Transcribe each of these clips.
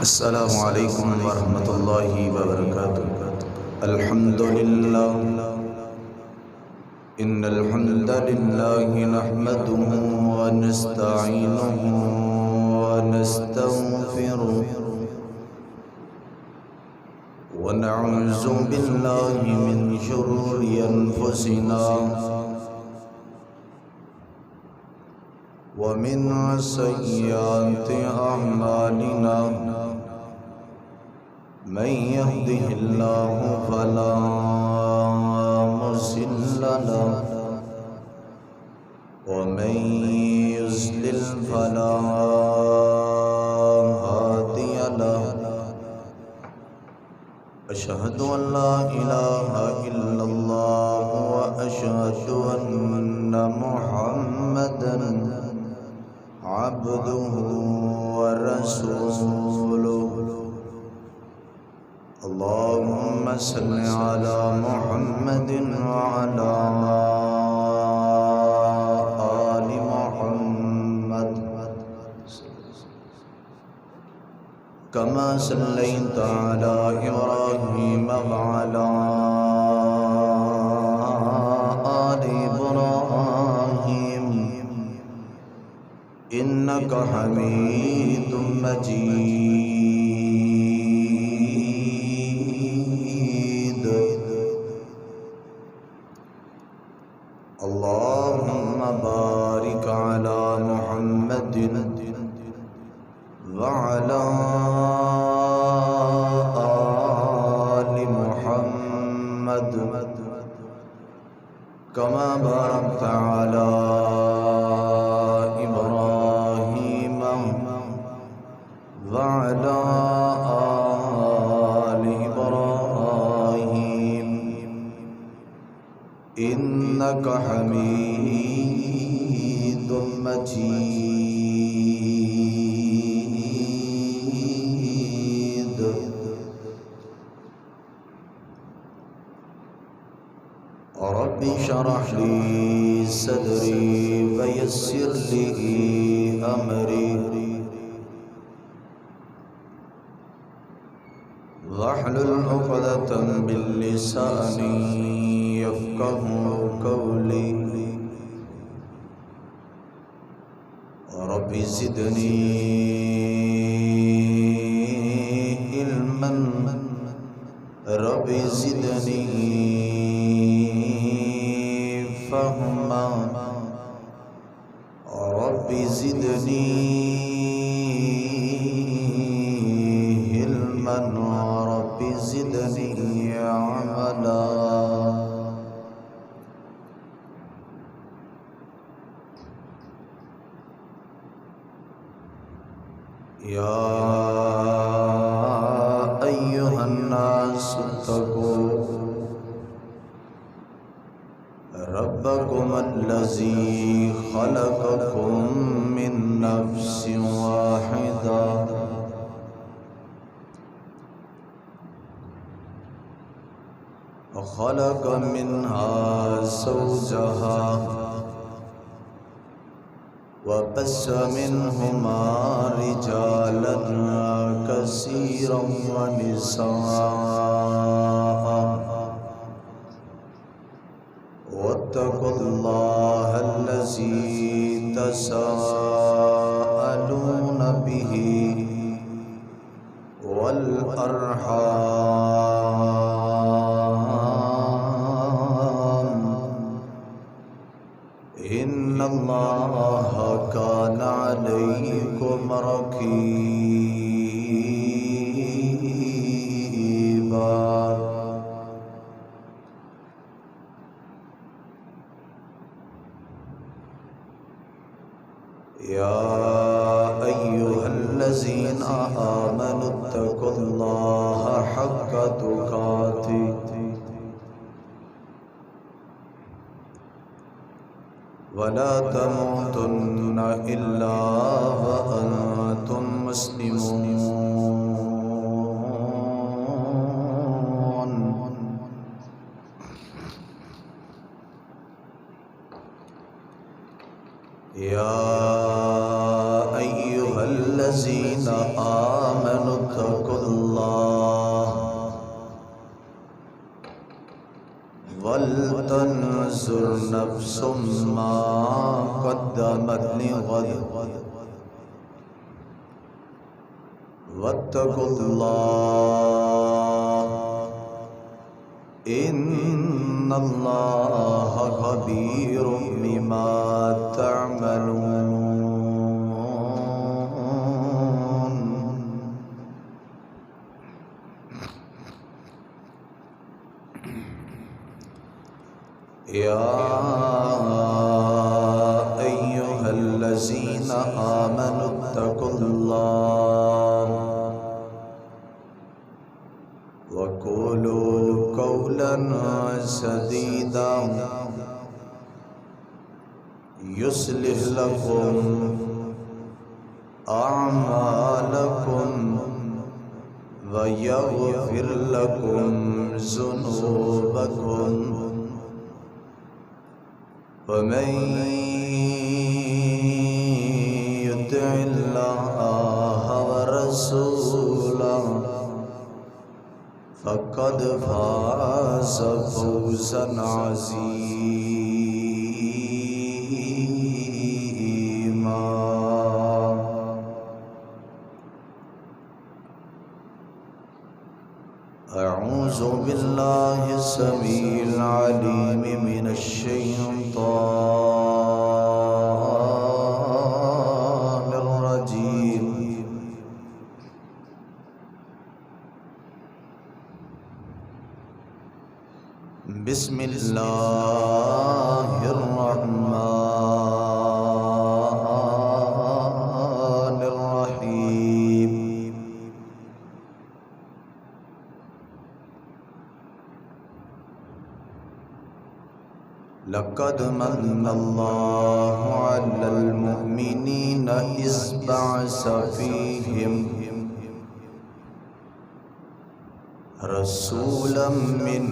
السلام علیکم ورحمۃ اللہ وبرکاتہ۔ الحمد للہ ان الحمد للہ نحمده ونستعینه ونستغفره ونعوذ باللہ من شرور انفسنا ومن سیئات اعمالنا من يهده الله فلا مضل له ومن يضلل فلا هادي له أشهد أن لا إله إلا الله وأشهد أن محمدا عبده ورسوله اللهم صل على محمد وعلى آل محمد كما صليت على إبراهيم وعلى آل إبراهيم إنك حميد مجيد اللهم بارك على محمد وعلى آل محمد كما باركت على إبراهيم وعلى آل إبراهيم إنك حميد مجيد رب اشرح لي صدري ويسر لي أمري واحلل عقدة من لساني يفقهوا قولي رب زدني علما رب زدني فهما رب زدني علما رب زدني عملا يا أيها الناس اتقوا ربكم الذي خلقكم من نفس واحدة وخلق منها زوجها وبث منهما رجالا كثيرا ونساء واتقوا الله الذي تساءلون به والأرحام إن الله كان عليكم رقيبا يا أيها الذين آمنوا اتقوا الله حق تقاته ولا تموتن إلا وأنتم مسلمون يا أيها الذين آمنوا ولتنظر نفس ما قدمت لغد واتقوا الله إن الله خبير بما تعملون. يا أيها الذين آمنوا اتقوا الله وقولوا قولا سديدا يصلح لكم أعمالكم ويغفر لكم ذنوبكم ومن يطع الله ورسوله فقد فاز فوزا عظيما. أعوذ بالله السميع العليم من الشيطان الرجيم. بسم الله الرحمن الرحيم. لقد من الله على المؤمنين إذ بعث فيهم رسولا من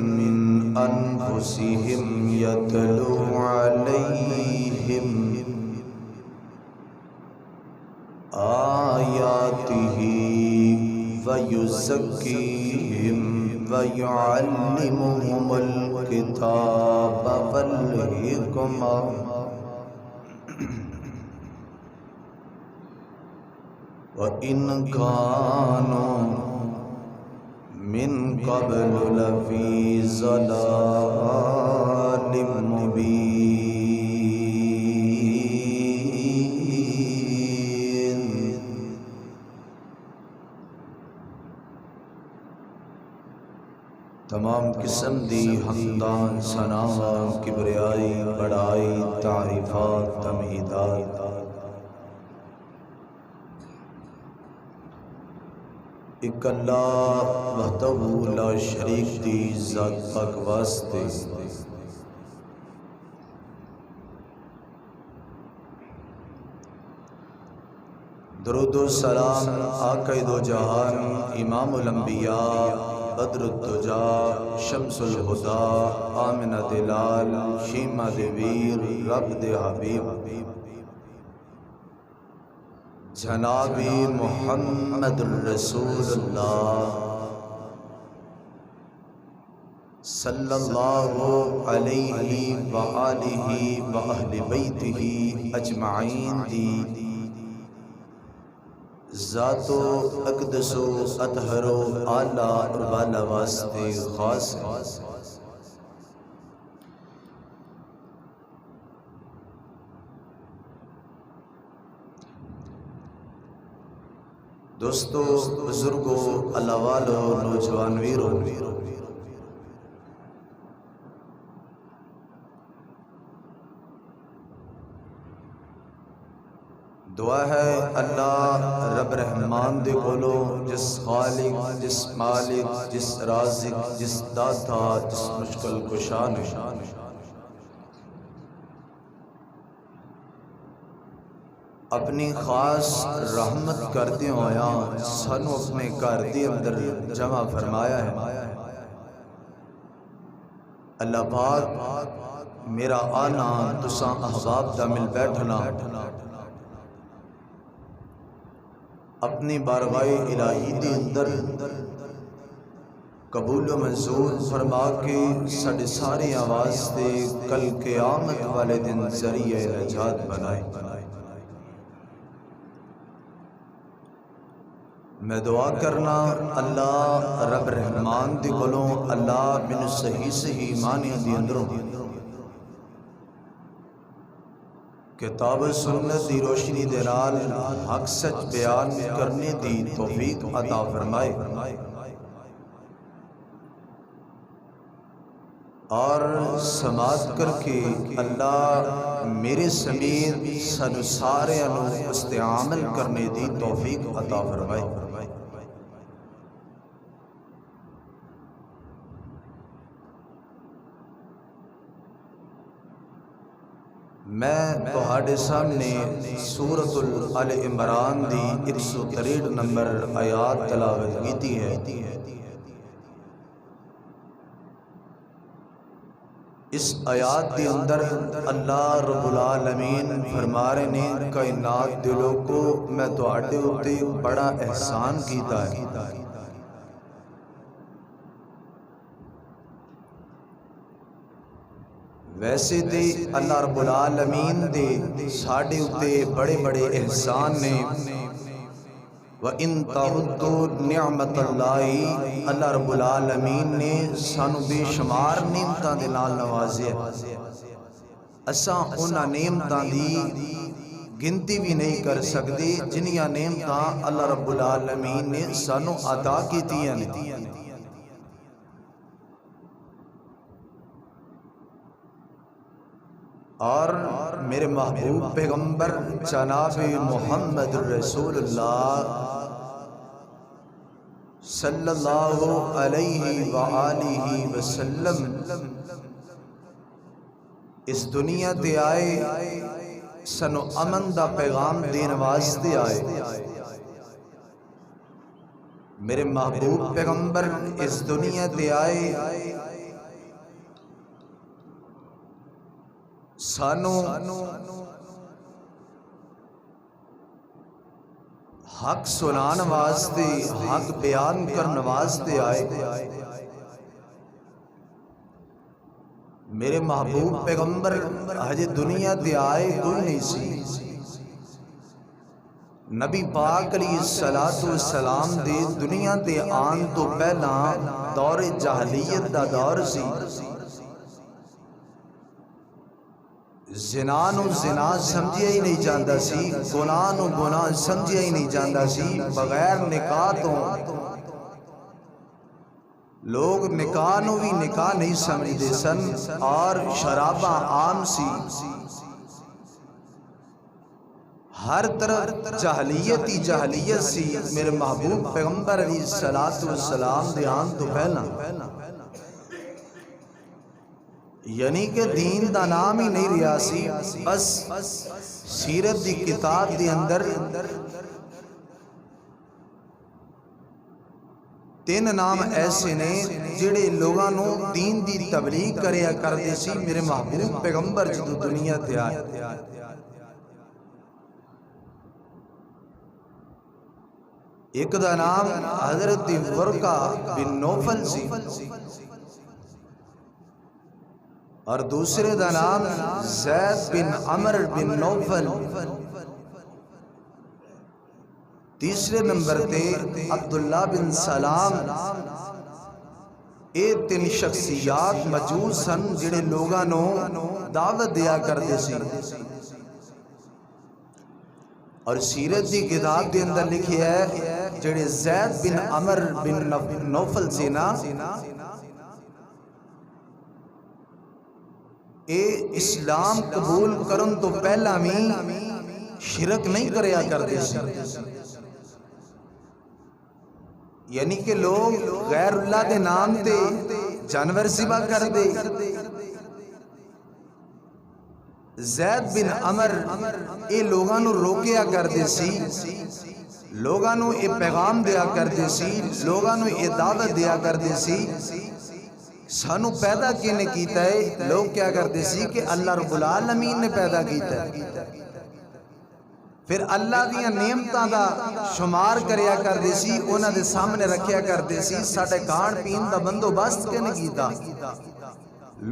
أنفسهم يتلو عليهم آياته ويزكيهم ويعلمهم الكتاب والحكمة وإن كانوا من قبل لفي ضلال مبين. تمام قسم دی حمدان ثناء کبریائی بڑائی تعریفات تمہیدات ایک اللہ وحدہ لا شریک دی ذات پاک واسطے درود و سلام آقا دو جہان امام الانبیاء بدر الدجا شمس الہدا آمنہ دلال شیمہ دویر رب دے حبیب جناب محمد الرسول اللہ صلی اللہ علیہ وآلہ وآہل بیتہ اجمعین دی ذات و اقدس و اطہر و اعلیٰ اور بالا واسطے خاص ہے. دوستو، بزرگو، اللہ والو، نوجوان ویرو، دعا ہے اللہ رب رحمان دے کولو جس خالق، جس مالک، جس رازق، جس داتا، جس مشکل کشان اپنی خاص رحمت کرتے ہویا سنو اپنے گھر دے اندر جمع فرمایا ہے. اللہ پاک میرا آنا تساں احباب دا مل بیٹھنا اپنی بارگاہ الہی دے اندر قبول و منظور فرما کے ساڈے سارے واسطے کل قیامت والے دن ذریعہ نجات بنائے۔ میں دعا کرنا اللہ رب رحمان دی کولوں اللہ مینوں صحیح صحیح معنیاں دی اندروں کتاب و سنت دی روشنی دے نال حق سچ بیان کرنے دی توفیق عطا فرمائے، اور سماعت کر کے اللہ میرے سمیت سانو سارے اس تے عمل کرنے دی توفیق عطا فرمائے۔ میں تہاڈے سامنے سورۃ آل عمران دی 163 نمبر آیات تلاوت کیتی ہے۔ اس آیات کے اندر اللہ رب العالمین فرما رہے نے کائنات دے لوگو میں تہاڈے اُتے بڑا احسان کیتا ہے۔ ویسے تے اللہ رب العالمین دے ساڈے اُتے بڑے بڑے احسان نے، وَإِن تَعُدُّوا نِعْمَتَ اللَّهِ اللہ رب العالمین نے سانو بے شمار نعمتاں دے نال نوازیا، اساں انہاں نعمتاں دی گنتی بھی نہیں کر سکتے جنیاں نعمتاں اللہ رب العالمین نے سانو عطا کیتیاں نے۔ اور میرے محبوب پیغمبر جناب محمد رسول اللہ صلی اللہ علیہ وآلہ وسلم اس دنیا تے آئے، سنو امن دا پیغام دین واسطے آئے۔ میرے محبوب پیغمبر اس دنیا تے آئے، سانو حق سنان واسطے، حق بیان کرن واسطے آئے۔ میرے محبوب پیغمبر ہجے دنیا تے آئے کوئی نہیں سی، نبی پاک علیہ السلام دے دنیا تے آن تو پہلا دور جاہلیت دا دور سی۔ زنا نو زنا سمجھیا ہی نہیں جاندا سی، گناہ نو گناہ سمجھیا ہی نہیں جاندا سی، بغیر نکاح تو لوگ نکاح نو بھی نکاح نہیں سمجھدے سن، اور شراباں عام سی، ہر طرف جاہلیت ہی جاہلیت سی۔ میرے محبوب پیغمبر علیہ السلام دے آن تو پہلا یعنی کہ دین دا نام ہی نہیں رہا سی، بس سیرت دی کتاب دے اندر تین نام ایسے نے جڑے لوگاں نو دین دی تبلیغ کریا کردے سی میرے محبوب پیغمبر جدو دنیا تے آئے۔ ایک دا نام حضرت ورقہ بن نوفل سی، اور دوسرے دا نام زید بن عمر بن نوفل، تیسرے نمبر تے عبداللہ بن سلام۔ اے تین شخصیات موجود سن جڑے لوگاں نو دعوت دیا کرتے سی، اور سیرت دی کتاب دے اندر لکھی ہے جڑے زید بن عمر بن نوفل سے نا، اے اسلام قبول کرن تو پہلا بھی شرک نہیں کریا کرتے سی، یعنی کہ لوگ غیر اللہ دے نام تے جانور ذبح کر دے۔ زید بن عمر اے لوگاں نو روکیا کرتے سی، لوگاں نو اے پیغام دیا کرتے سی، لوگاں نو اے دعوت دیا کرتے سی سانو پیدا کینے کیتا ہے۔ لوگ کیا کرتے سی کہ اللہ رب العالمین نے پیدا کیتا ہے، پھر اللہ دیاں نعمتاں دا شمار کریا کردے سی، انہاں دے سامنے رکھیا کردے سی، ساڈے کھان پین دا بندوبست کنے کیتا؟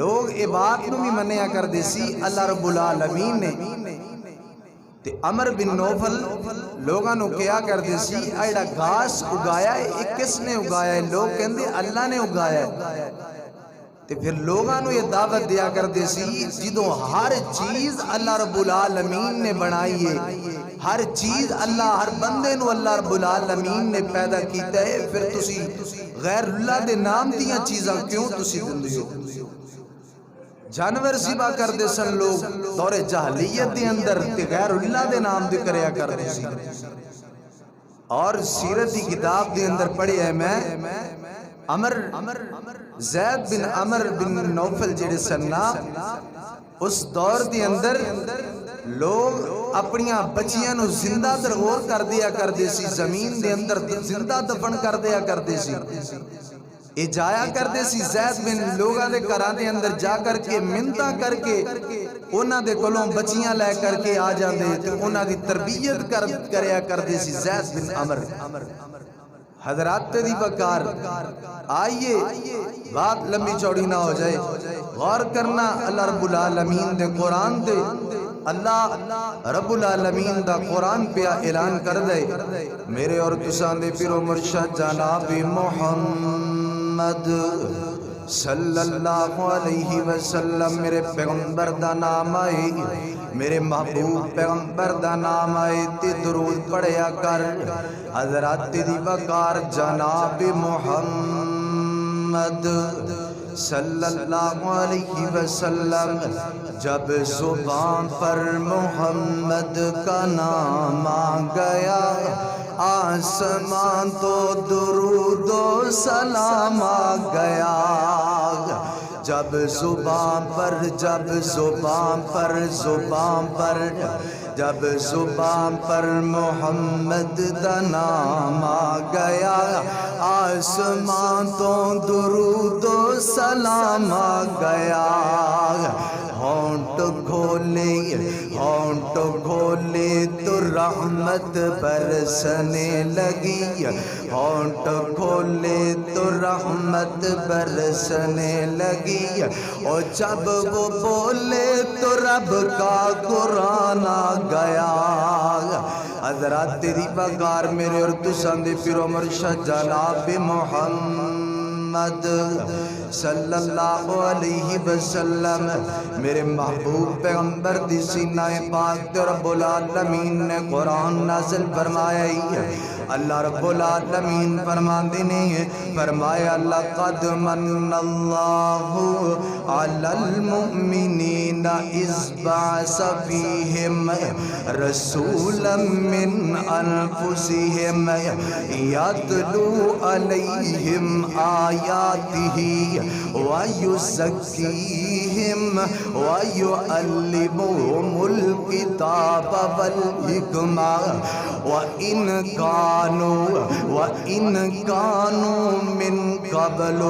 لوگ اے بات نو بھی منیا کردے سی اللہ رب العالمین نے۔ تے عمر بن نوفل لوگاں نو کیا کردے سی ایڑا گھاس اگایا ہے اے کس نے اگایا ہے؟ لوگ کہندے اللہ نے اگایا ہے۔ تے پھر لوگاں نو یہ دعوت دیا کردے سی جدوں ہر چیز اللہ رب العالمین نے بنائی ہے، ہر چیز اللہ، ہر بندے نو اللہ رب العالمین نے پیدا کیتا ہے، پھر تسی غیر اللہ دے نام دیاں چیزاں کیوں تسی دندے ہو؟ جانور ذبح کردے سن لوگ دور جاہلیت دے اندر، تے غیر اللہ دے نام دے کریا کردے سی۔ اور سیرت دی کتاب دے اندر پڑھے ہے میں زید بن عمر بن نوفل جڑے سننا، اس دور دے اندر لوگ اپنیاں بچیاں نو زندہ درغور کر دیا کردے سی، زمین دے اندر زندہ دفن کر دیا کردے سی۔ اے جایا کردے سی زید بن لوگاں دے گھراں دے اندر جا کر کے منتاں کر کے انہاں دے کولوں بچیاں لے کر کے آ جاندے تے انہاں دی تربیت کریا کردے سی زید بن عمر۔ حضرات دی بکار آئیے، بات لمبی چوڑی نہ ہو جائے، غور کرنا اللہ رب العالمین دے قرآن دے۔ اللہ رب العالمین دا قرآن پہ اعلان کر دے، میرے اور تساں دے پیر و مرشد جناب محمد صلی اللہ علیہ وسلم، میرے پیغمبر دا نام آئے، میرے محبوب پیغمبر دا نام آئے تے درود پڑھیا کر۔ حضرات دی وقار جناب محمد صلی اللہ علیہ وسلم، جب زبان پر محمد کا نام آ گیا، آسمان تو درود و سلام آ گیا۔ جب زبان پر محمد دا نام آ گیا، آسمان تو درود و سلام آ گیا۔ ہونٹ کھولے تو رحمت برسنے لگی، ہونٹ کھولے تو رحمت برسنے لگی، اور جب وہ بولے تو رب کا قرآن آ گیا۔ حضرات تیری بغار میرے اور تساں دے پیر و مرشد جناب محمد صلی اللہ علیہ وسلم، میرے محبوب پیغمبر دی سینہ پاک تے رب العالمین نے قرآن نازل فرمایا ہے۔ اللہ رب العالمین فرماندے نے فرمایا، لقد من اللہ علی المؤمنین اذ بعث فیہم رسولا من انفسہم یتلو علیہم آیاتہ وَيُزَكِّيهِمْ وَيُعَلِّمُهُمُ الْكِتَابَ وَالْحِكْمَةَ وَإِنْ كَانُوا مِنْ قَبْلُ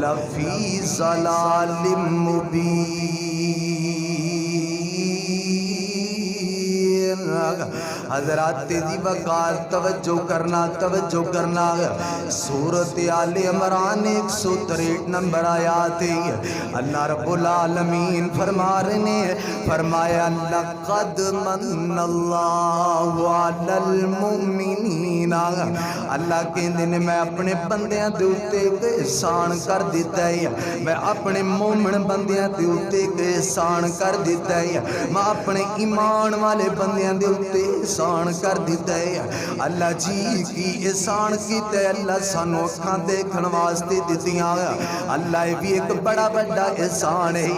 لَفِي ضَلَالٍ مُبِينٍ۔ حضرات تیزی وقار توجہ کرنا سورت آل عمران 163 نمبر آیات ہے۔ اللہ رب العالمین فرما رہے ہیں، فرمایا لقد من اللہ علی المؤمنین، اللہ کہندے نے میں اپنے بندیاں دے اوتے احسان کر دیتا ہے، میں اپنے مومن بندیاں دے اوتے احسان کر دیتا ہے، میں اپنے ایمان والے بندیاں دے اوتے احسان کر دیتا ہے۔ اللہ جی کی احسان کیتا ہے، اللہ سانو اکھاں دیکھن واسطے دتیاں، اللہ بھی ایک بڑا بڑا احسان ہے۔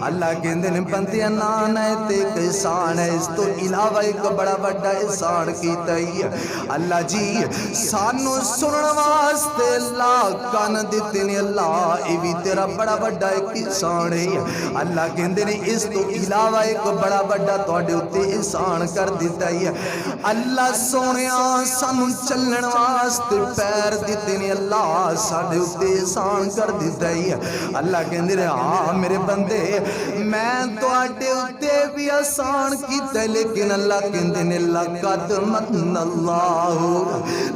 اللہ کہندے نے بندیاں نان ہے تے ایک احسان ہے، اس تو علاوہ ایک بڑا بڑا احسان کیتا ہے۔ اللہ جی سانو سنن واسطے واسطے اللہ کان دیتے نے اللہ یہ بھی تیرا بڑا بڑا ایک احسان ہے اللہ کہندے نے اس تو علاوہ ایک بڑا بڑا تواڈے اُتے احسان کر دیتا ہے اللہ سونیا سانو چلن واسطے پیر دیتے نے اللہ ساڈے اُتے احسان کر دیتا ہے اللہ کہندے نے ہاں میرے بندے میں تواڈے اُتے بھی احسان کیتا لیکن اللہ کہندے نے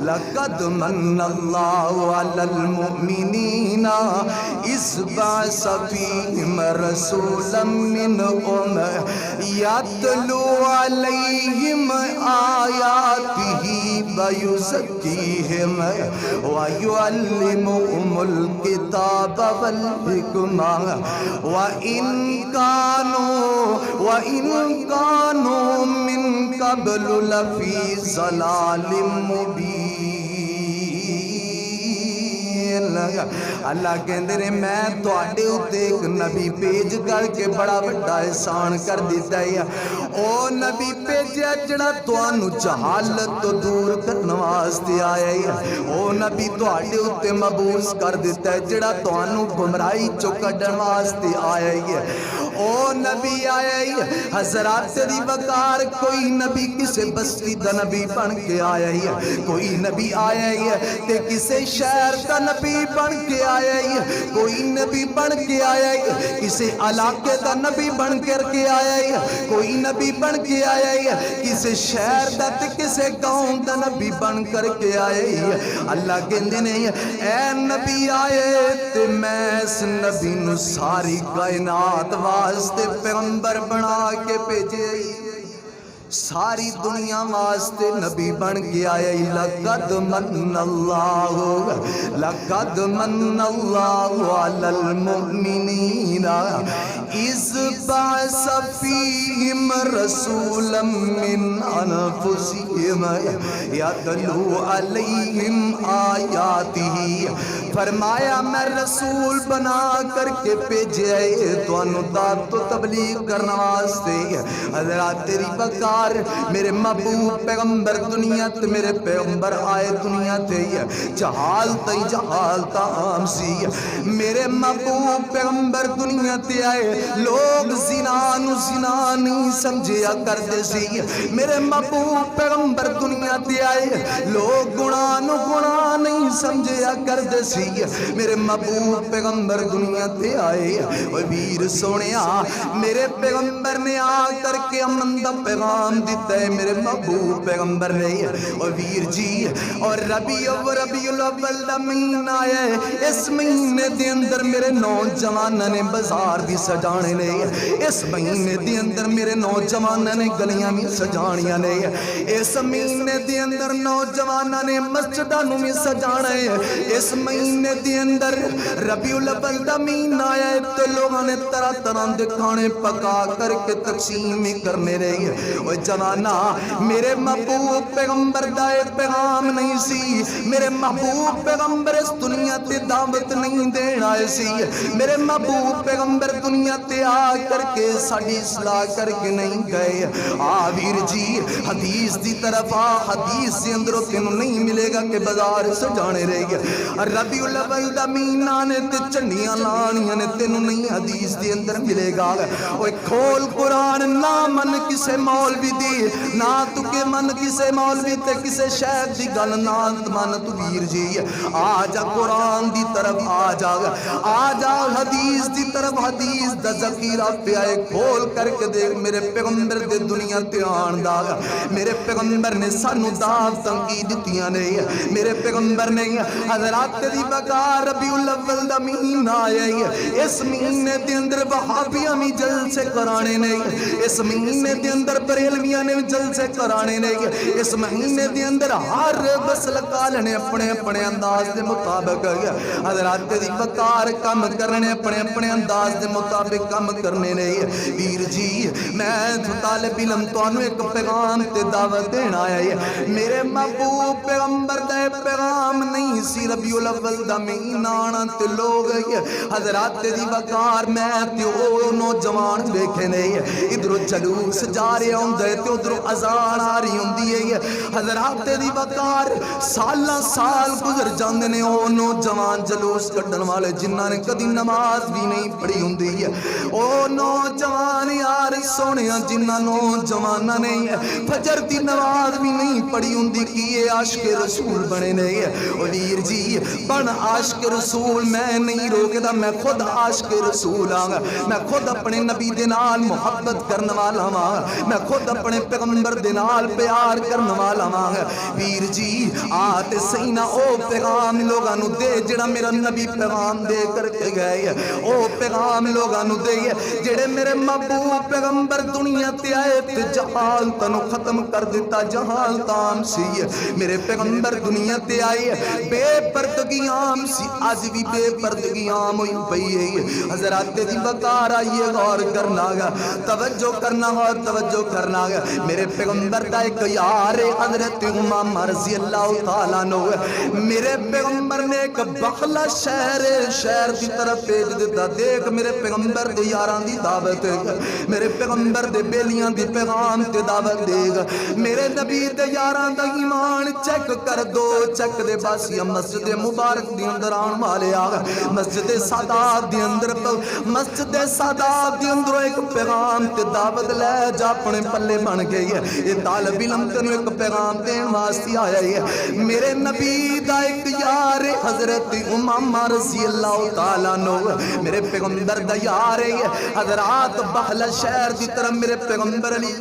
لقد من اللہ علی المؤمنین اذ بعث فیہم رسولا منہم یتلو علیہم آیاتہ ویزکیہم ویعلمہم الکتاب والحکمہ وَإِن كَانُوا مِن قَبْلُ لَفِي ضَلَالٍ مُبِينٍ اللہ کہندے نے میں تواڈے اُتے ایک نبی بھیج کر کے بڑا بڑا احسان کر دیتا ہے او نبی بھیجیا جڑا تانوں جہالت تو دور کرن واسطے آیا ہے او نبی تواڈے اُتے مبعوث کر دیتا ہے جڑا تانوں گمراہی چوں کڈن واسطے آیا ہے او نبی آیا ہے حضرات دی وقار کوئی نبی کسے بستی دا نبی بن کے آیا ہے کوئی نبی آیا ہے تے کسے شہر کا نبی بن کے آیا ہے کوئی نبی بن کے آیا ہے کسے علاقے دا نبی بن کر کے آیا ہے کوئی نبی بن کے آیا ہے کسے شہر دا تے کسے گاؤں دا نبی بن کر کے آیا ہے اللہ کہندے نے اے نبی آئے تے میں اس نبی نو ساری کائنات واسطے پیغمبر بنا کے بھیجے ساری دنیا واسطے نبی بن کے آیا لقد من اللہ علی المؤمنین اذ بعث فیہم رسولا من انفسہم یتلو علیہم آیاتہ فرمایا میں رسول بنا کر کے بھیجے تانوں دعوت و تبلیغ کرنے واسطے حضرات تیری بکار میرے محبوب پیغمبر دنیا تے میرے پیغمبر آئے دنیا تے جہالت عام سی میرے محبوب پیغمبر دنیا تے آئے لوگ زنا نہیں سمجھیا کرتے سی میرے محبوب پیغمبر دنیا تے آئے لوگ گناہ نہیں سمجھیا کرتے سی میرے محبوب پیغمبر دنیا تے آئے اوے ویر سونیا میرے پیغمبر نے آ کر کے امن دا پیغام دیتا ہے میرے محبوب پیغمبر نے اور ویر جی اور ربیع الاول دا مہینہ آیا ہے اس مہینے دے اندر میرے نوجواناں نے بازار بھی سجانے نے اس مہینے دے اندر میرے نوجواناں نے گلیاں بھی سجانیاں نے اس مہینے دے اندر نوجواناں نے مسجداں نوں بھی سجانا ہے اس مہینے دے اندر ربیع الاول دا مہینہ آیا ہے تے لوگاں نے طرح طرح دے کھانے پکا کر کے تقسیم کرنے رہے اوے جوانا میرے محبوب پیغمبر دا پیغام نہیں سی میرے محبوب پیغمبر اس دنیا تے دعوت نہیں دین آئے سی میرے محبوب پیغمبر دنیا تے آ کر کے ساڈی اصلاح کر کے نہیں گئے ویر جی حدیث دی طرف حدیث دے اندر تینوں نہیں ملے گا کہ بازار سجانے رہ گیا ربیع الاول دا مہینہ نے تے چنڈیاں لانیاں نے تینوں نہیں حدیث دے اندر ملے گا اوے کھول قرآن نہ من کسے مولوی دی نہ تو کے من کسے مولوی تے کسے شیخ دی گل نہ من تو ویر جی آ جا قرآن دی طرف آ جا حدیث دی طرف حدیث دا ذخیرہ پہ آئے کھول کر کے دیکھ میرے پیغمبر دے دنیا تے آن دا میرے پیغمبر نے سانو دعوتاں کی دتیاں نے میرے پیغمبر نے حضرات دی بقا ربیع الاول دا مہینہ آیا ہے اس مہینے دے اندر وہابیاں بھی جلسے کرانے نے اس مہینے دے اندر بریلویاں نے جلسے کرانے نے اس مہینے دے اندر ہر بسلکال نے اپنے اپنے انداز دے مطابق حضرات دی بقار کم کرنے اپنے انداز دے مطابق کم کرنے نے ویر جی میں طالب علم تانوں ایک پیغام تے دعوت دینا آیا ہے میرے محبوب پیغمبر دے پیغام نہیں سی ربیع الاول دا مہینہ آنا تے لوگ حضرات دی وقار میں تے او نوجوان دیکھے نہیں ادھر جلوس جا رہے ہوندے تے ادھر اذان آ رہی ہوندی ہے حضرات دی وقار سالاں سال گزر جاندے نے او نوجوان جلوس کڈن والے جنہاں نے کدی نماز بھی نہیں پڑھی ہوندی ہے او نوجوان یار سونیا جنہاں نوجواناں نے فجر دی نماز بھی نہیں پڑھی ہوندی کی یہ عاشق رسول بنے نہیں او ویر جی بن عاشق رسول میں نہیں روکدا میں خود عاشق رسول ہاں میں خود اپنے نبی دے نال محبت کرن والا ہاں میں خود اپنے پیغمبر دے نال پیار کرن والا ہاں ویر جی آتے صحیح نہ او پیغام لوگاں نو دے جڑا میرا نبی پیغام دے کر کے گئے او پیغام لوگاں نو دے جڑے میرے محبوب پیغمبر دنیا تے آئے تے جہالت نو ختم کر دیتا جہالت عام سی میرے پیغمبر دنیا تے آئے بے پردگی عام سی آج بھی بے پردگی عام ہوئی پئی ہے حضرات دی بکار آئیے غور کرنا گا توجہ کرنا گا توجہ کرنا گا میرے پیغمبر دا ایک یار حضرت امامہ رضی اللہ تعالیٰ عنہ میرے پیغمبر نے ایک بخلا شہر دی طرف بھیج دیتا دیکھ میرے پیغمبر دے یاران دی دعوت میرے پیغمبر دے بیلیاں دی پیغام تے دعوت دے گا میرے نبی دے یاران دا ایمان چیک کر دو چیک دے باسی مسجد مبارک دی اندر آن والے آگا مسجد سادات دی اندر مسجد سادات دی اندر ایک پیغام تے دعوت لے جا اپنے پلے بن گئی ہے یہ طالب علم تنو ایک پیغام دین واسطے آیا ہے میرے نبی دا ایک یار حضرت امامہ رضی اللہ تعالیٰ عنہ میرے پیغمبر دا یار ہے حضرات بحل شہر دی طرف میرے پیغمبر علیہ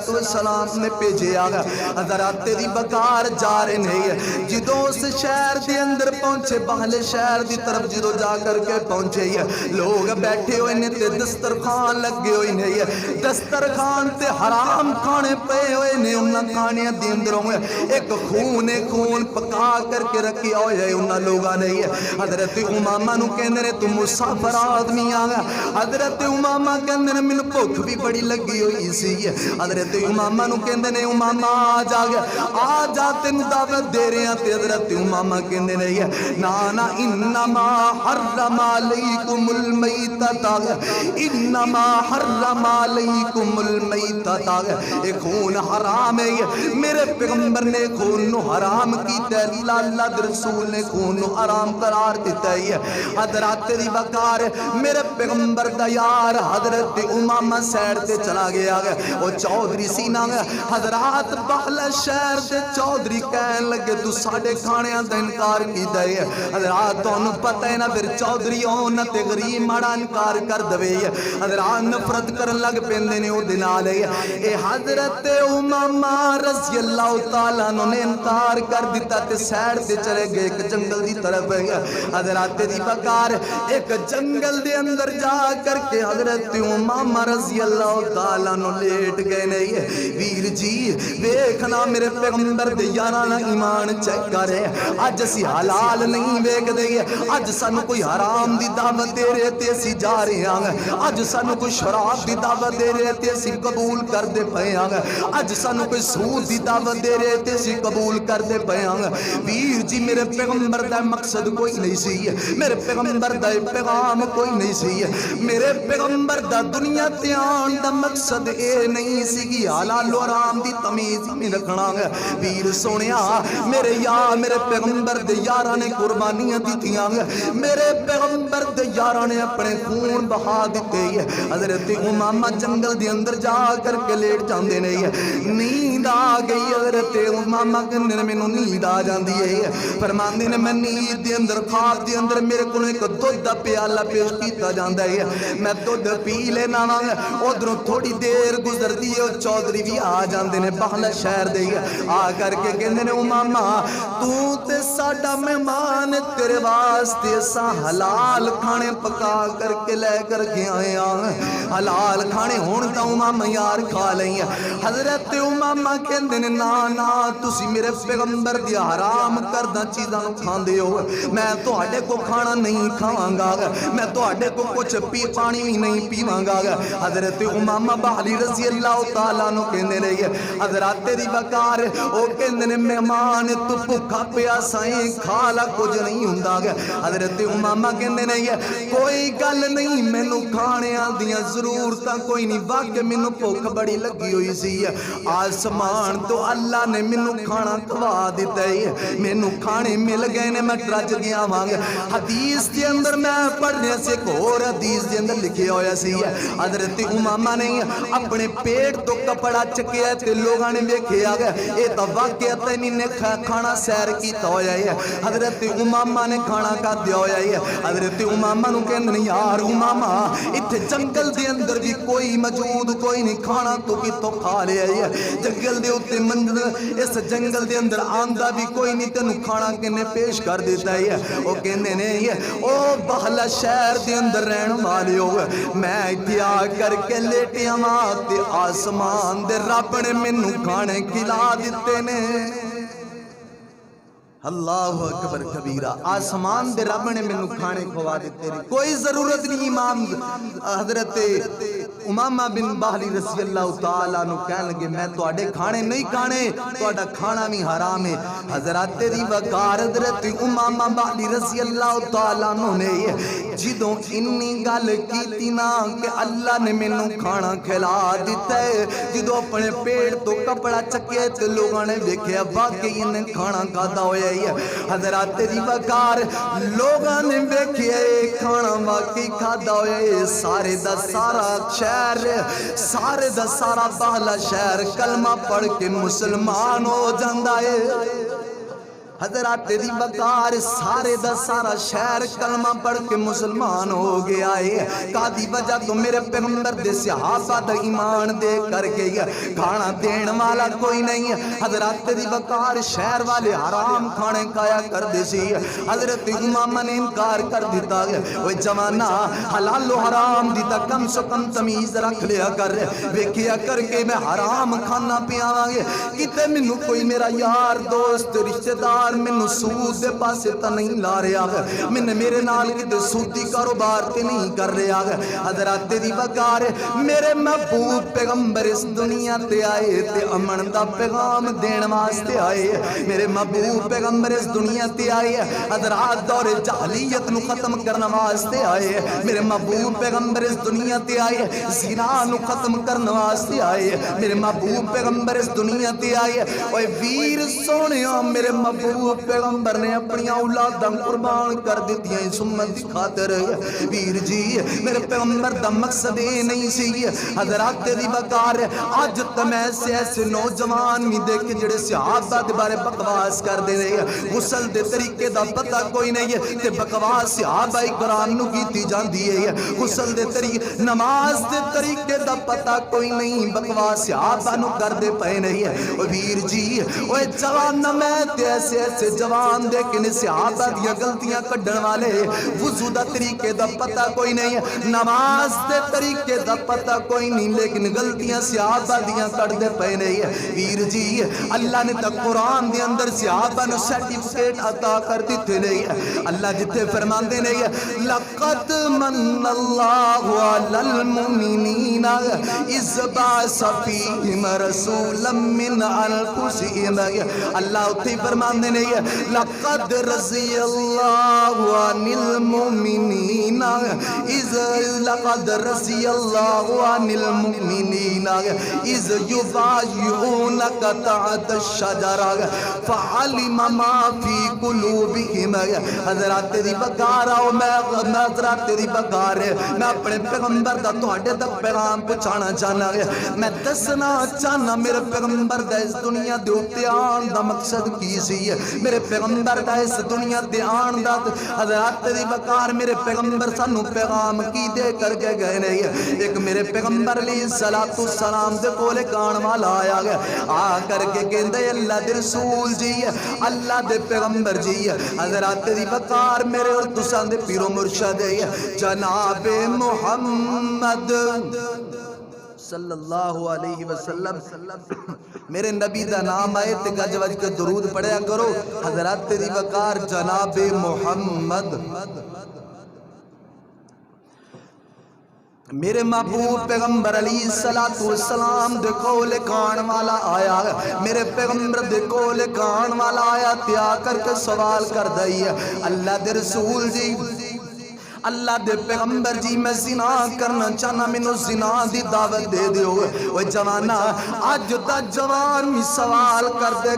السلام نے پیجے آگا حضرات دی بکار جا رہے نہیں جدوں اس شہر دی اندر پہنچے بحل شہر دی طرف جدوں جا کر کے پہنچے لوگ بیٹھے ہوئے نے تے دسترخوان لگے ہوئے نہیں دسترخوان تے حرام کھانے پے ہوئے نے انہاں کھانے دی اندر ہوئے ایک خون پکا کر کے رکھی ہوئے انہاں لوگاں نے حضرت امامہ نو کہنے نے تم مسافر آدمی آگا حضرت امامہ کہنے نے من بھوک بھی بڑی لگی ہوئی سی حضرت امامہ نو کہنے نے امامہ آ جا تین دعوت دے رہے ہیں تے حضرت امامہ کہنے نے نانا انما حرم علیکم المیتۃ انما حرم علیکم المیتۃ ایک خون حرام ہے میرے پیغمبر نے خون نو حرام کیتا ہے اللہ رسول نے خون نو حرام قرار دیتا ہے حضرات دی وقار میرے پیغمبر دا یار حضرت امامہ سیر تے چلا گیا وہ چودھری سینہ حضرات بحل شہر دے چودھری کہن لگے تو ساڑھے کھانیاں دا انکار کی دے حضرات تو انہوں پتہ ہے نا پھر چودھری ہونا تے غریب مڑا انکار کر دوے حضرات نفرت کرن لگ پیندے نے او دنالے اے حضرت امامہ رضی اللہ تعالیٰ نے انکار کر دیتا تے سیر تے چلے گئے ایک جنگل دی طرف حضرات دی بکار ایک جنگل دے اندر جا کر کے حضرت امامہ رضی اللہ تعالیٰ نے لیٹ گئے نہیں ویر جی ویکھنا میرے پیغمبر دے یارانا ایمان چیک کرے آج اسی حلال نہیں ویکھ دے آج سانو کوئی حرام دی دعوت دے رہے تے اسی جا رہے ہیں آج سانو کوئی شراب دی دعوت دے رہے تے اسی قبول کر دے پئے ہیں آج سانو کوئی سود دی دعوت دے رہے تے اسی قبول کر دے پئے ہیں ویر جی میرے پیغمبر دا مقصد کوئی نہیں سی میرے پیغمبر دا پیغام کوئی نہیں سی میرے پیغمبر دا دنیا تے آن دا مقصد اے نہیں سی کہ حلال و حرام دی تمیز میں رکھنا ویر سونیا میرے پیغمبر دے یاراں نے قربانیاں دتیاں میرے پیغمبر دے یاراں نے اپنے خون بہا دتے حضرت امامہ جنگل دے اندر جا کر کے لیٹ جاندے نہیں نیند آ گئی حضرت امامہ کہندے مینوں نیند آ جاندی ہے فرماندے نے میں نیند دے اندر خواب دے اندر میرے کول ایک دودھ دا پیالہ پیش کیتا جاندا ہے میں دودھ پی لینا وا ادھروں تھوڑی دیر گزردی ہے چودھری بھی آ جاندے نے بحل شہر دے آ کر کے کہندے نے امامہ تو تے ساڈا مہمان تیرے واسطے اساں حلال کھانے پکا کر کے لے کر کے آئے ہیں حلال کھانے ہون تا امامہ یار کھا لئی حضرت امامہ کہندے نے نا تسی میرے پیغمبر دی حرام کردہ چیزاں کھاندے ہو میں تواڈے کو کھانا نہیں کھاواں گا میں تواڈے کو کچھ پانی بھی نہیں پیواں گا حضرت امامہ بحلی رضی اللہ تعالیٰ عنہ کہندے نے حضرات دی وقار او کہندے نے مہمان تو بھکا پیاسا ہے کھالا کچھ نہیں ہوندا گیا حضرت امامہ کہندے نہیں کوئی گل نہیں مینوں کھانے آندیاں ضرورتاں کوئی نہیں واقع مینوں بھوک بڑی لگی ہوئی سی آسمان تو اللہ نے مینوں کھانا کھوا دیتا ہے مینوں کھانے مل گئے نے میں رج گیا وانگے حدیث کے اندر میں پڑھنے سے ایک اور حدیث کے اندر لکھے ہویا سی حضرت امامہ نے اپنے پیٹ تو کپڑا چکیا تے لوگاں نے دیکھے آگیا اے تا واقعہ تینی نے کھانا سیر کیتا ہویا ہے حضرت امامہ نے کھانا کا دیا ہویا ہے حضرت امامہ نو کہنے نہیں یار امامہ اتھے جنگل دے اندر بھی کوئی موجود کوئی نہیں کھانا تو کی تو کھا لیا ہے جنگل دے اتے منزل اس جنگل دے اندر آندہ بھی کوئی نہیں تینو کھانا کہنے پیش کر دیتا ہے وہ کہنے نہیں ہے او بہلا شہر دے اندر رہن والے ہو میں اتیا کر کے لیٹیا ماتے آسمان دے رب نے منو کھانے کھلا دیتے نے اللہ اکبر کبیرہ آسمان دے رب نے منو کھانے کھوا دیتے نے کوئی ضرورت نہیں امام حضرت امامہ بن باہلی رضی اللہ تعالیٰ نو کہنے لگے میں تو آڑے کھانے نہیں کھانے تو آڑا کھانا بھی حرام ہے حضرت دی وقار حضرت امامہ باہلی رضی اللہ تعالیٰ نو نے جدوں انی گل کیتی نا کہ اللہ نے منو کھانا کھلا دیتا ہے جدوں اپنے پیڑ تو کپڑا چکے تے لوگاں نے دیکھے واقعی انہیں کھانا کھاتا ہویا حضرات دی وقار لوگاں نے دیکھے کھانا واقعی کھاتا ہوئے سارے دا سارا شہر سارے دا سارا بالا شہر کلمہ پڑھ کے مسلمان ہو جاندہ ہے حضرات دی وقار سارے دا سارا شہر کلمہ پڑھ کے مسلمان ہو گیا ہے قادی وجہ تو میرے پیغمبر دے صحابہ دا ایمان دے کر کے کھانا دین والا کوئی نہیں ہے حضرات دی وقار شہر والے حرام کھانے کھایا کر دے سی حضرت امامہ نے انکار کر دیتا ہے وہ جوانہ حلال و حرام دیتا کم سے کم تمیز رکھ لیا کر ویکھیا کر کے میں حرام کھانا پیا گے کتے منو کوئی میرا یار دوست رشتہ دار میں سود دے پاسے تا نہیں لا رہا ہے میں میرے نال کی دے سودی کاروبار تے نہیں کر رہا ہے حضرات دی وقار میرے محبوب پیغمبر اس دنیا تے آئے تے امن دا پیغام دین واسطے آئے میرے محبوب پیغمبر اس دنیا تے آئے حضرات دور جہلیت نو ختم کرنا واسطے آئے میرے محبوب پیغمبر اس دنیا تے آئے زنا نو ختم کرنا واسطے آئے میرے محبوب پیغمبر اس دنیا تے آئے اوے ویر سونیا میرے محبوب پیغمبر نے اپنی اولاداں قربان کر دیتی ہیں اس امت خاطر ویر جی میرے پیغمبر دا مقصد نہیں سی حضرات دی وقار آج تمہیں ایسے نوجوان میں دیکھ جڑے صحابہ دے بارے بکواس کر دے رہے غسل دے طریقے دا پتہ کوئی نہیں ہے تے بکواس صحابہ اکرام نو کیتی جاندی ہے غسل دے طریقے نماز دے طریقے دا پتہ کوئی نہیں بکواس صحابہ نو کر دے پے نہیں ہے ویر جی اوے جوان میں تے ایسے جوان دیکھنے صحابہ دیا غلطیاں کڈن والے وضو دا طریقے دا پتہ کوئی نہیں ہے نماز دے طریقے دا پتہ کوئی نہیں لیکن غلطیاں صحابہ دیا کڈ دے پے نہیں ہے ویر جی اللہ نے تا قرآن دے اندر صحابہ نو سرٹیفکیٹ عطا کر دیتے نہیں ہے اللہ جتے فرمان دے نہیں ہے لقد من اللہ علی المؤمنین اذ بعث فیہم رسولا من انفسہم اللہ اتھی فرمان دے نہیں ہے لقد رضی اللہ عن المؤمنین لقد رضی اللہ عن المؤمنین اذ یبایعونک تحت الشجرہ فعلم ما فی قلوبہم حضرات دی بکار آؤ میں حضرات دی بکار میں اپنے پیغمبر دا توڑے دا پیغام پچھانا چاہنا میں دسنا چاہنا میرے پیغمبر دا اس دنیا دے اتیان دا مقصد کی سی میرے پیغمبر دا اس دنیا دے آن دا حضرات دی بکار میرے پیغمبر سانو پیغام کی دے کر کے گئے نہیں ایک میرے پیغمبر علیہ السلام دے کولے کان والا آیا گیا آ کر کے کہندے اللہ دے رسول جی اللہ دے پیغمبر جی حضرات دی بکار میرے اور تسان دے پیرو مرشد جناب محمد صلی اللہ علیہ وسلم میرے نبی دا نام آئے تے گج وج کے درود پڑھیا کرو حضرات دی وقار جناب محمد میرے محبوب پیغمبر علیہ السلام دے کول کان والا آیا، میرے پیغمبر دے کول کان والا آیا تے آ کر کے سوال کر دئی ہے، اللہ دے رسول جی، اللہ دے پیغمبر جی، میں زنا کرنا چاہنا، مینوں زنا دی دعوت دے دیو۔ وہ جوانا آج دا جوان بھی سوال کر دے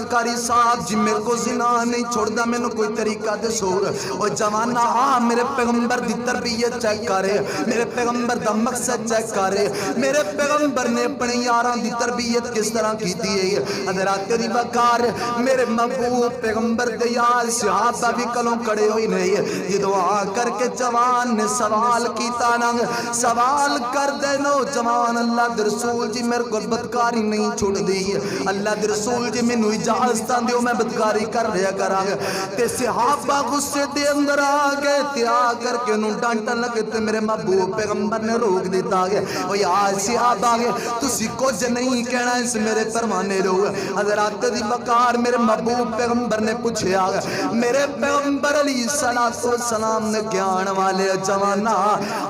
کاری صاحب جی میرے کو زنا نہیں چھوڑ دا، مینوں کوئی طریقہ دے سور۔ وہ جوانا میرے پیغمبر دی تربیت چیک کرے، میرے پیغمبر دا مقصد چیک کرے، میرے پیغمبر نے اپنے یاراں دی تربیت کس طرح کی ہے۔ حضرات دی بکار میرے محبوب پیغمبر دے یار صحابہ بھی کلوں کڑے ہوئی نہیں، یہ دعا کر کے جوان نے سوال کیتا نا، سوال کر دے نوجوان، اللہ دے رسول جی میرے کو بدکاری نہیں چھوڑ دی، اللہ دے رسول جی مینوں اجازت دیو میں بدکاری کر رہا کراں۔ تے صحابہ غصے دے اندر آ گئے تے آ کر کے انہوں ڈانٹن لگے تے میرے محبوب پیغمبر نے روک دیتا گیا، او یار صحابہ گئے تسی کچھ نہیں کہنا اس میرے فرمانے رو۔ حضرات دی بکار میرے محبوب پیغمبر نے پوچھا، میرے پیغمبر علیہ السلام نے گیان والے جوانا،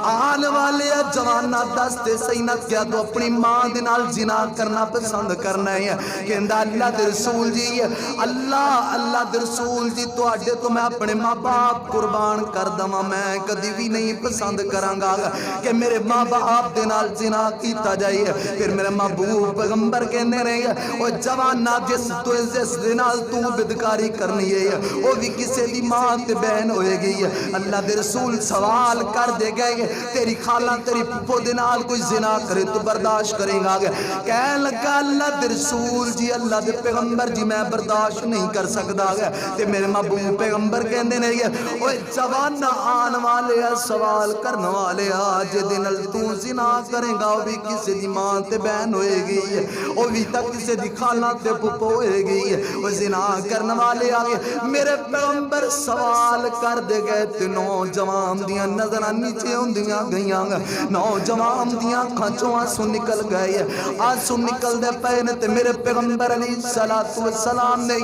آن والے جوانا دستے سینت کیا تو اپنی ماں دنال زنا کرنا پسند کرنا ہے، کہندہ اللہ دے رسول جی، اللہ دے رسول جی تو آڈے تو میں اپنے ماں باپ قربان کر دما، میں کدی بھی نہیں پسند کرانگا کہ میرے ماں باپ دنال زنا کیتا جائے۔ پھر میرے محبوب پیغمبر کہنے رہے ہیں وہ جوانا جس دنال تو بدکاری کرنی ہے وہ بھی کسے دی ماں تے بہن ہوئے گئی ہے۔ اللہ دے رسول سوال کر دے گئے تیری خالہ تیری پھپھو دے نال کوئی زنا کرے تو برداشت کریں گا؟ کہنے لگا اللہ دے رسول جی، اللہ دے پیغمبر جی میں برداشت نہیں کر سکتا گا۔ تے میرے محبوب پیغمبر کہندے نہیں ہے اوے جوانا آن والے سوال کرنے والے آج دن تو زنا کریں گا وہ بھی کسی دی ماں تے بہن ہوئے گی ہے، وہ بھی تک کسی دی خالہ تے پھپھو ہوئے گی ہے، وہ زنا کرنے والے آگے میرے پیغمبر سوال کر دے گئے تے نوجوان دیاں نظرہ نیچے ہوندیاں گئیاں، نوجوان دیاں کھانچوں آنسو نکل گئے، آنسو نکل دے پہنے تے میرے پیغمبر علیہ السلام نے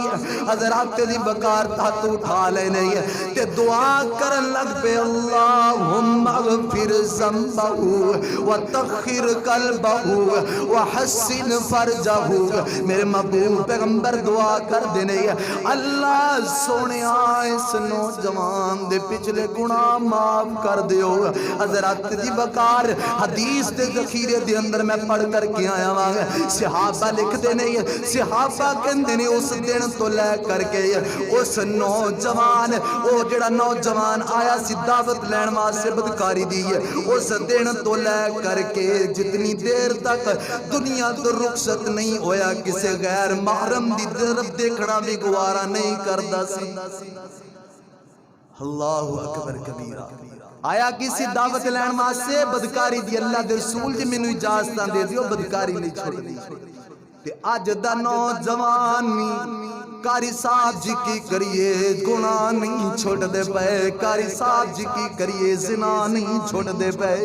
حضرات دی بکار تحت اٹھا لے نہیں تے دعا کرن لگ پہ اللہم اغفر ذنبہو وتخر قلبہو وحسن فرجہو۔ میرے محبوب پیغمبر دعا کر دے نہیں اللہ سونے اس نوجوان دے پچھلے گناہ معاف کر دیو۔ حضرات دی بکار حدیث دے ذخیرے دے اندر میں پڑھ کر کے آیا ہوں، صحابہ لکھ دے نہیں، صحابہ کہندے نہیں اس دن تو لے کر کے اس نوجوان او جڑا نوجوان آیا سی دعوت لین واسطے بدکاری دی ہے، اس دن تو لے کر کے جتنی دیر تک دنیا تو رخصت نہیں ہویا کسے غیر محرم دی طرف دیکھنا بھی گوارا نہیں کردا سی۔ اللہ اکبر کبیرہ، آیا کسی دعوت لین واسطے بدکاری دی، اللہ دے رسول جی مینوں اجازتاں دے دیو بدکاری نہیں چھوڑ دی۔ تے اج دا نوجوان کاری صاحب جی کی کریے گناہ نہیں چھوڑ دے پے، کاری صاحب جی کی کریے زنا نہیں چھوڑ دے پے۔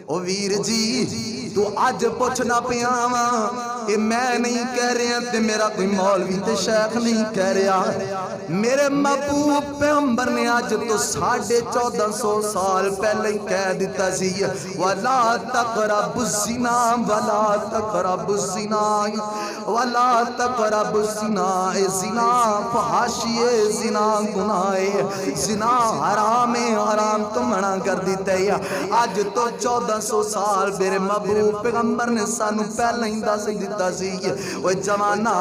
او ویر جی تو آج پوچھنا پیاما کہ میں نہیں کہہ رہا تے میرا کوئی مولوی تے شیخ نہیں کہہ رہا، میرے محبوب پیغمبر نے آج تو 1450 سال پہلے ہی کہہ دیتا سی وَلَا تَقْرَبُ الزِّنَا وَلَا تَقْرَبُ الزِّنَا وَلَا تَقْرَبُ الزِّنَا، زنا فحاشی ہے، زنا گناہ ہے، زنا حرام ہے، حرام تو منع کر دیتا ہے۔ آج تو 1400 سال میرے محبوب پیغمبر نے سانو پہلے ہی دس دیتا سی وہ جوانا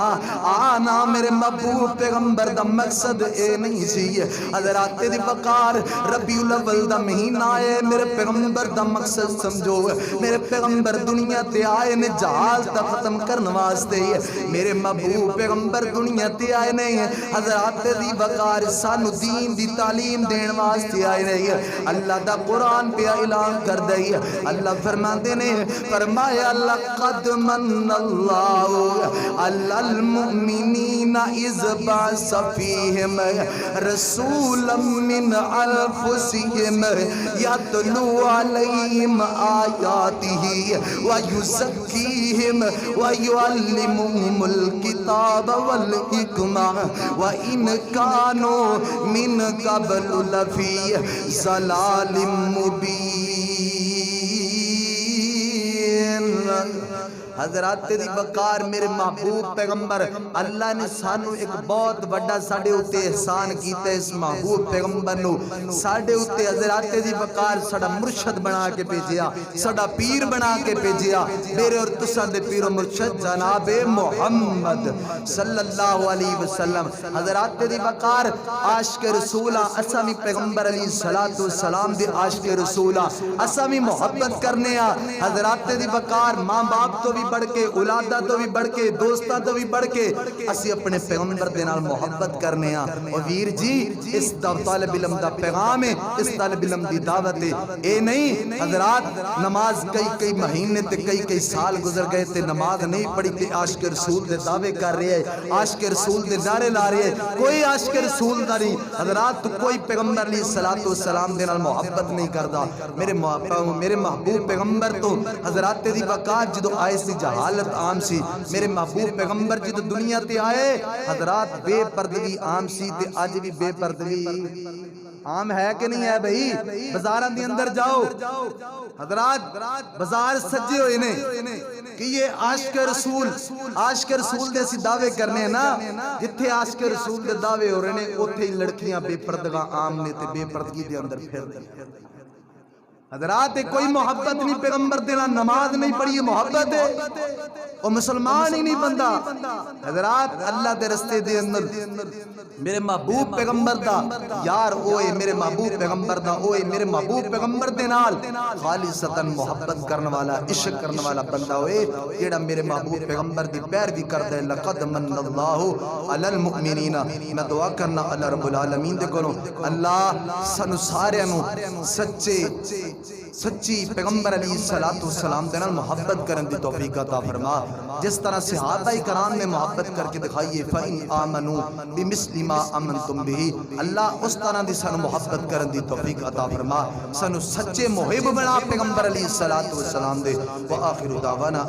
آنا میرے محبوب پیغمبر دا مقصد اے نہیں سی۔ حضرات دی بکار ربیع الاول دا مہینہ آئے میرے پیغمبر دا مقصد سمجھو، میرے پیغمبر دنیا تے آئے نے جہال تا ختم کرنے واسطے، میرے محبوب پیغمبر دنیا تے آئے نہیں، حضرات دی بکار سانو دین دی تعلیم دین واسطے آئے نہیں۔ اللہ دا قرآن پہ اعلان کر دئی، اللہ فرماندے نے فرمایا لقد من اللہ علی المؤمنین اذ بعث فیہم رسولا من انفسہم یتلو علیہم آیاتہ ویزکیہم ویعلمہم الکتاب والحکمہ وَإِنْ كَانُوا مِنْ قَبْلُ لَفِي ضَلَالٍ مُبِينٍ۔ حضرات دی بکار میرے محبوب پیغمبر اللہ نے سانو ایک بہت بڑا ساڑے ہوتے احسان کیتا ہے اس محبوب پیغمبر نو ساڑے ہوتے حضرات دی بکار ساڑا مرشد بنا کے پیجیا ساڑا پیر بنا کے پیجیا میرے اور تسان دے پیر و مرشد جناب محمد صلی اللہ علیہ وسلم حضرات دی بکار عاشق رسولہ اسامی پیغمبر علیہ السلام دے عاشق رسولہ اسامی محبت کرنے حضرات دی بکار ماں باپ تو بھی بڑھ کے اولادہ تو بھی بڑھ کے دوستہ تو بھی بڑھ کے اسی اپنے پیغمبر دے نال محبت کرنے اور ویر جی اس طالب علم دا پیغام ہے اس طالب علم دی دعوت ہے اے نہیں حضرات نماز کئی مہینے تے کئی سال گزر گئے تے نماز نہیں پڑھی تے عاشق رسول دے دعوے کر رہے ہیں عاشق رسول دے نعرے لا رہے ہیں کوئی عاشق رسول دا نہیں حضرات تو کوئی پیغمبر علیہ السلام دے نال محبت نہیں کردا میرے محبوب پیغمبر تو حضرات دی وقات جدو آئے سی جہالت عام سی میرے محبوب پیغمبر جدو دنیا تے آئے حضرات بے پردگی عام سی تے آج بھی بے پردگی عام ہے کہ نہیں ہے بھئی بازاران دی اندر جاؤ حضرات بازار سجے ہوئے نے کہ یہ عاشق رسول دے سی دعوے کرنے ہیں نا جتھے عاشق رسول دے دعوے ہو رہے ہیں اوتھے ہی لڑکیاں بے پردگاں عام نے تے بے پردگی دے اندر پھر دی حضرات کوئی محبت نہیں پیغمبر دینا نماز نہیں پڑھی محبت ہے وہ مسلمان ہی نہیں بندہ حضرات اللہ دے رستے دے اندر میرے محبوب پیغمبر دا یار اوئے میرے محبوب پیغمبر دا اوئے میرے محبوب پیغمبر دے نال خالصتاً محبت کرنے والا عشق کرنے والا بندہ ہوئے جیڑا میرے محبوب پیغمبر دی پیروی کر دے لقد من اللہ علی المؤمنین میں دعا کرنا اللہ رب العالمین دے کروں اللہ سنو سارے انو سچی پیغمبر علیہ السلام دے نال محبت کرن دی توفیق عطا فرما جس طرح صحابہ کرام نے محبت کر کے دکھائیے فَإِنْ آمَنُوا بِمِثْلِ مَا آمَنْتُمْ بِهِ اللہ اس طرح دی سانو محبت کرن دی توفیق عطا فرما سانو سچے محب بنا پیغمبر علیہ السلام دے وآخر دعوانا